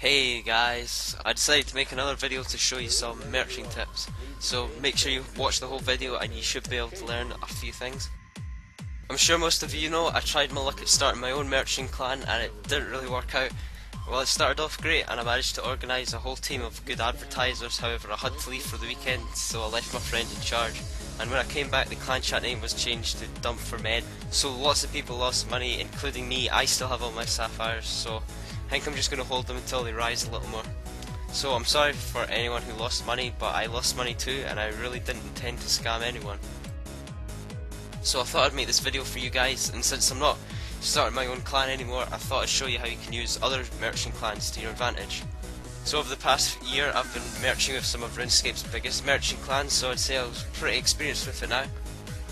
Hey guys, I decided to make another video to show you some merching tips. So make sure you watch the whole video and you should be able to learn a few things. I'm sure most of you know I tried my luck at starting my own merching clan and it didn't really work out. Well, it started off great and I managed to organise a whole team of good advertisers. However, I had to leave for the weekend, so I left my friend in charge. And when I came back, the clan chat name was changed to Dump for Men. So lots of people lost money, including me. I still have all my sapphires, so I think I'm just going to hold them until they rise a little more. So I'm sorry for anyone who lost money, but I lost money too, and I really didn't intend to scam anyone. So I thought I'd make this video for you guys, and since I'm not starting my own clan anymore, I thought I'd show you how you can use other merchant clans to your advantage. So over the past year, I've been merching with some of RuneScape's biggest merchant clans, so I'd say I was pretty experienced with it now.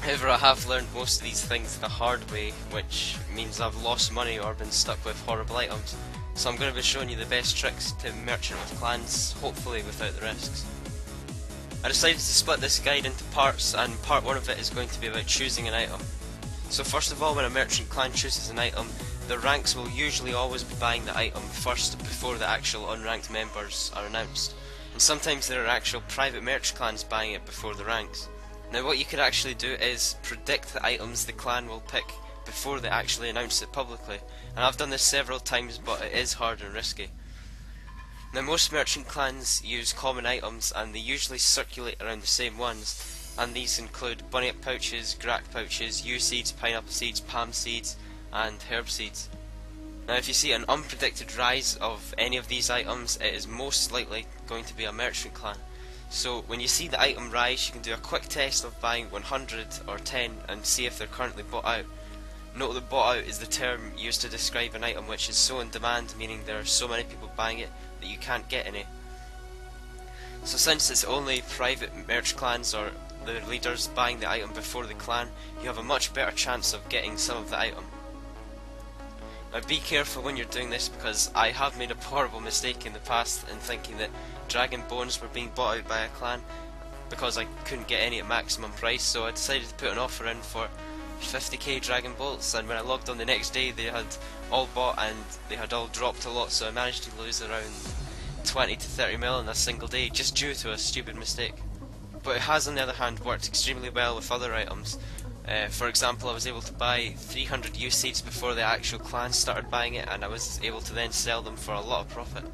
However, I have learned most of these things the hard way, which means I've lost money or been stuck with horrible items. So I'm going to be showing you the best tricks to merchant with clans, hopefully without the risks. I decided to split this guide into parts, and part 1 of it is going to be about choosing an item. So first of all, when a merchant clan chooses an item, the ranks will usually always be buying the item first before the actual unranked members are announced. And sometimes there are actual private merch clans buying it before the ranks. Now what you could actually do is predict the items the clan will pick before they actually announce it publicly, and I've done this several times, but it is hard and risky. Now most merchant clans use common items and they usually circulate around the same ones, and these include bunyip pouches, grack pouches, yew seeds, pineapple seeds, palm seeds and herb seeds. Now if you see an unpredicted rise of any of these items, it is most likely going to be a merchant clan. So when you see the item rise, you can do a quick test of buying 100 or 10 and see if they're currently bought out. Note that bought out is the term used to describe an item which is so in demand, meaning there are so many people buying it that you can't get any. So since it's only private merch clans or the leaders buying the item before the clan, you have a much better chance of getting some of the item. Now be careful when you're doing this, because I have made a horrible mistake in the past in thinking that dragon bones were being bought out by a clan because I couldn't get any at maximum price, so I decided to put an offer in for 50k dragon bolts, and when I logged on the next day they had all bought and they had all dropped a lot, so I managed to lose around 20 to 30 mil in a single day just due to a stupid mistake. But it has on the other hand worked extremely well with other items. For example, I was able to buy 300 yew seeds before the actual clan started buying it, and I was able to then sell them for a lot of profit.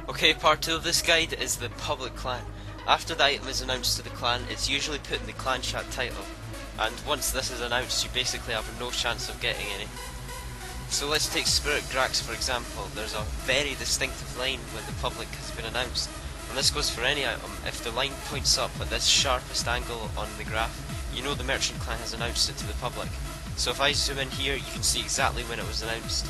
Okay, part 2 of this guide is the public clan. After the item is announced to the clan, it's usually put in the clan chat title, and once this is announced you basically have no chance of getting any. So let's take Spirit Grax for example. There's a very distinctive line when the public has been announced, and this goes for any item. If the line points up at this sharpest angle on the graph, you know the merchant clan has announced it to the public. So if I zoom in here, you can see exactly when it was announced.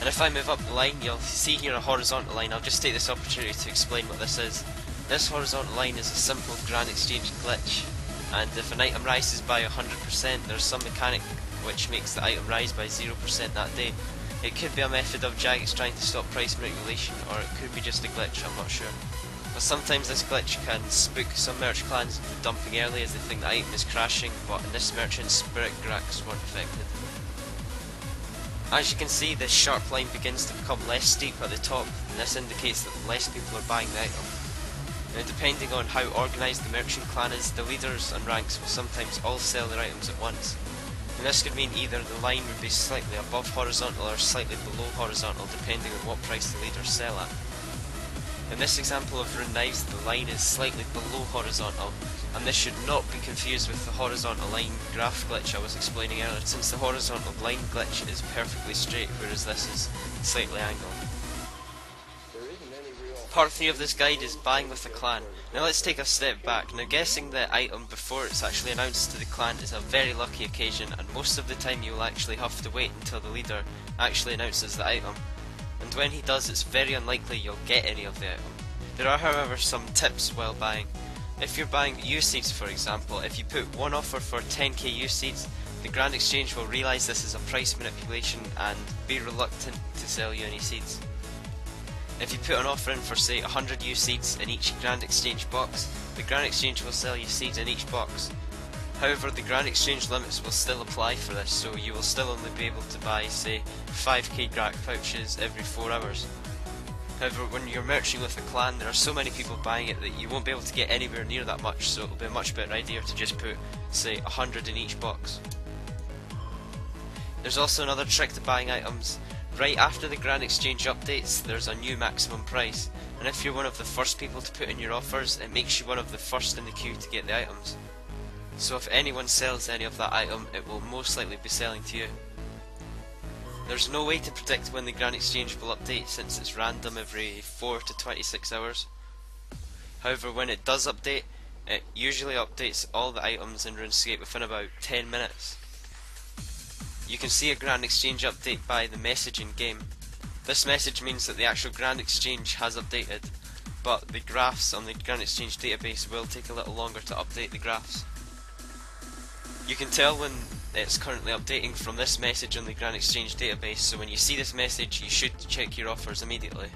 And if I move up the line, you'll see here a horizontal line. I'll just take this opportunity to explain what this is. This horizontal line is a simple Grand Exchange glitch, and if an item rises by 100%, there's some mechanic which makes the item rise by 0% that day. It could be a method of Jagex trying to stop price manipulation, or it could be just a glitch, I'm not sure. But sometimes this glitch can spook some merch clans into dumping early as they think the item is crashing, but in this merchant, Spirit Grax weren't affected. As you can see, this sharp line begins to become less steep at the top, and this indicates that less people are buying the item. Now depending on how organised the merchant clan is, the leaders and ranks will sometimes all sell their items at once. And this could mean either the line would be slightly above horizontal or slightly below horizontal, depending on what price the leaders sell at. In this example of Rune Knives, the line is slightly below horizontal, and this should not be confused with the horizontal line graph glitch I was explaining earlier, since the horizontal line glitch is perfectly straight, whereas this is slightly angled. Part 3 of this guide is buying with the clan. Now let's take a step back. Now guessing the item before it's actually announced to the clan is a very lucky occasion, and most of the time you will actually have to wait until the leader actually announces the item. And when he does, it's very unlikely you'll get any of the item. There are however some tips while buying. If you're buying yew seeds for example, if you put one offer for 10k yew seeds, the Grand Exchange will realise this is a price manipulation and be reluctant to sell you any seeds. If you put an offer in for say 100 yew seeds in each Grand Exchange box, the Grand Exchange will sell you seeds in each box. However, the Grand Exchange limits will still apply for this, so you will still only be able to buy say 5k grack pouches every 4 hours. However, when you're merching with a clan, there are so many people buying it that you won't be able to get anywhere near that much, so it'll be a much better idea to just put, say, 100 in each box. There's also another trick to buying items. Right after the Grand Exchange updates, there's a new maximum price, and if you're one of the first people to put in your offers, it makes you one of the first in the queue to get the items. So if anyone sells any of that item, it will most likely be selling to you. There's no way to predict when the Grand Exchange will update since it's random every 4 to 26 hours. However, when it does update, it usually updates all the items in RuneScape within about 10 minutes. You can see a Grand Exchange update by the message in game. This message means that the actual Grand Exchange has updated, but the graphs on the Grand Exchange database will take a little longer to update the graphs. You can tell when it's currently updating from this message on the Grand Exchange database, so when you see this message you should check your offers immediately.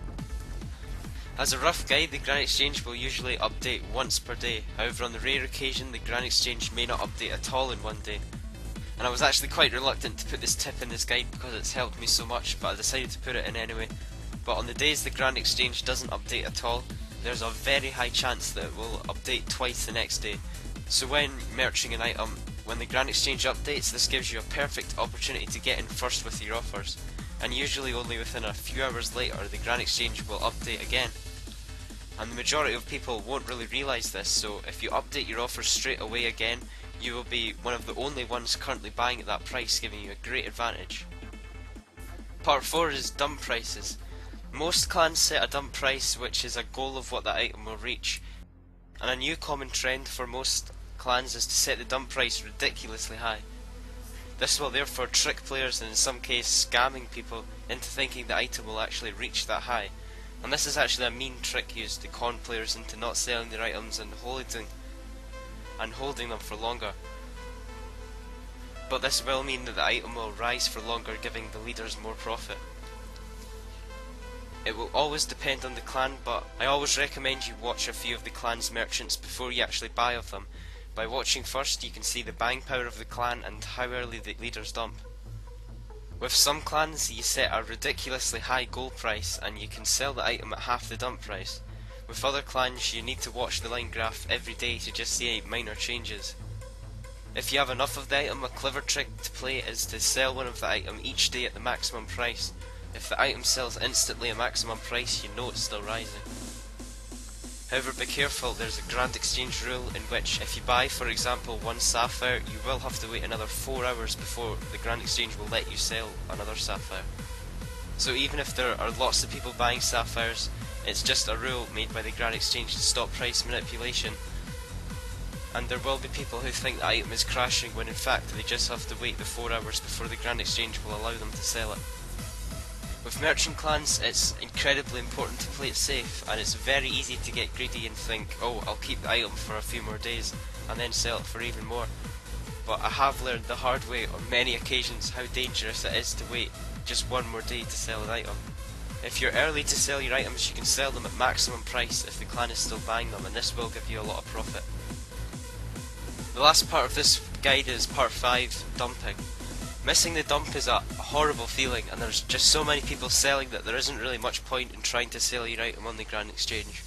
As a rough guide, the Grand Exchange will usually update once per day. However, on the rare occasion the Grand Exchange may not update at all in one day. And I was actually quite reluctant to put this tip in this guide because it's helped me so much, but I decided to put it in anyway. But on the days the Grand Exchange doesn't update at all, there's a very high chance that it will update twice the next day. So when merching an item, when the Grand Exchange updates, this gives you a perfect opportunity to get in first with your offers. And usually only within a few hours later the Grand Exchange will update again. And the majority of people won't really realise this, so if you update your offers straight away again, you will be one of the only ones currently buying at that price, giving you a great advantage. Part 4 is dump prices. Most clans set a dump price which is a goal of what the item will reach, and a new common trend for most clans is to set the dump price ridiculously high. This will therefore trick players and in some cases scamming people into thinking the item will actually reach that high, and this is actually a mean trick used to con players into not selling their items and holding them for longer. But this will mean that the item will rise for longer, giving the leaders more profit. It will always depend on the clan, but I always recommend you watch a few of the clan's merchants before you actually buy of them. By watching first, you can see the buying power of the clan and how early the leaders dump. With some clans you set a ridiculously high goal price and you can sell the item at half the dump price. With other clans you need to watch the line graph every day to just see any minor changes. If you have enough of the item, a clever trick to play is to sell one of the item each day at the maximum price. If the item sells instantly at maximum price, you know it's still rising. However, be careful, there's a Grand Exchange rule in which if you buy, for example, 1 sapphire, you will have to wait another 4 hours before the Grand Exchange will let you sell another sapphire. So even if there are lots of people buying sapphires, it's just a rule made by the Grand Exchange to stop price manipulation. And there will be people who think the item is crashing when in fact they just have to wait the 4 hours before the Grand Exchange will allow them to sell it. With merchant clans, it's incredibly important to play it safe, and it's very easy to get greedy and think, oh, I'll keep the item for a few more days and then sell it for even more. But I have learned the hard way on many occasions how dangerous it is to wait just one more day to sell an item. If you're early to sell your items, you can sell them at maximum price if the clan is still buying them, and this will give you a lot of profit. The last part of this guide is part 5, dumping. Missing the dump is a horrible feeling, and there's just so many people selling that there isn't really much point in trying to sell your item on the Grand Exchange.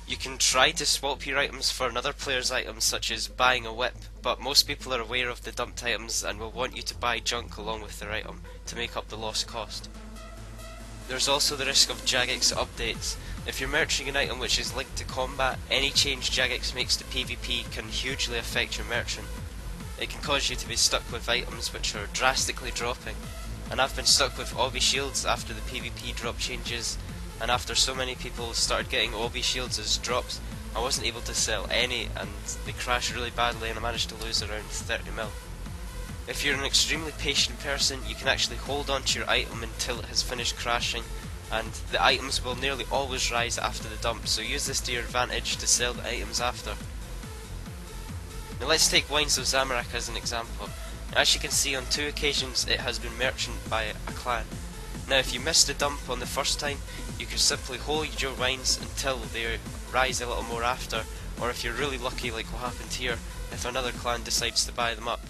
You can try to swap your items for another player's items, such as buying a whip, but most people are aware of the dumped items and will want you to buy junk along with their item to make up the lost cost. There's also the risk of Jagex updates. If you're merching an item which is linked to combat, any change Jagex makes to PvP can hugely affect your merchant. It can cause you to be stuck with items which are drastically dropping, and I've been stuck with obby shields after the PvP drop changes, and after so many people started getting obby shields as drops, I wasn't able to sell any and they crashed really badly and I managed to lose around 30 mil. If you're an extremely patient person, you can actually hold on to your item until it has finished crashing, and the items will nearly always rise after the dump, so use this to your advantage to sell the items after. Now let's take Wines of Zamorak as an example. As you can see, on 2 occasions it has been merchant by a clan. Now if you missed the dump on the first time, you can simply hold your wines until they rise a little more after, or if you're really lucky like what happened here, if another clan decides to buy them up.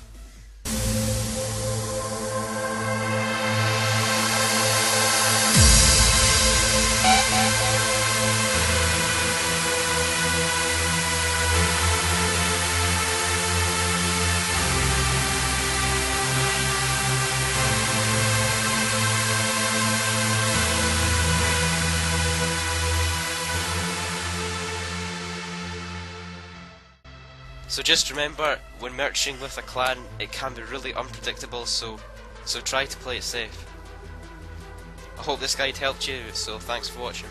So just remember, when merging with a clan, it can be really unpredictable, so try to play it safe. I hope this guide helped you, so thanks for watching.